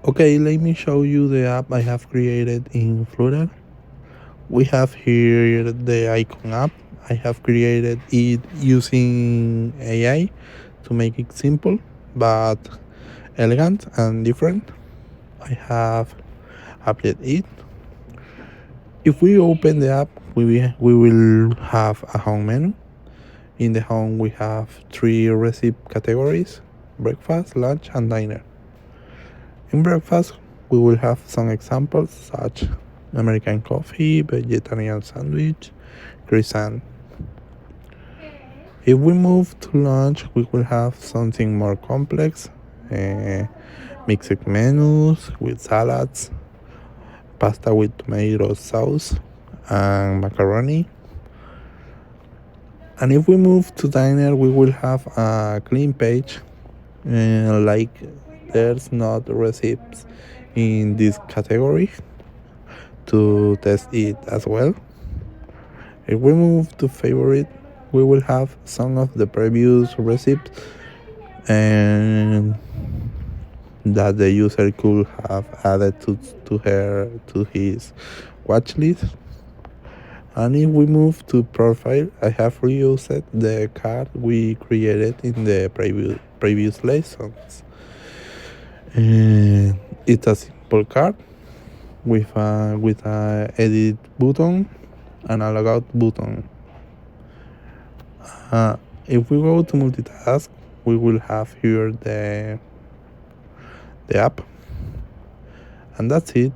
Okay, let me show you the app I have created in Flutter. We have here the icon app. I have created it using AI to make it simple but elegant and different. I have applied it. If we open the app, we will have a home menu. In the home, we have 3 recipe categories: breakfast, lunch, and dinner. In breakfast, we will have some examples such American coffee, vegetarian sandwich, croissant. If we move to lunch, we will have something more complex, mixed menus with salads, pasta with tomato sauce, and macaroni. And if we move to diner, we will have a clean page, like there's not recipes in this category to test it as well. If we move to favorite, we will have some of the previous recipes and that the user could have added to his watch list. And if we move to profile, I have reused the card we created in the previous lessons. And it's a simple card with a edit button and a logout button. If we go to multitask, we will have here the app, and that's it.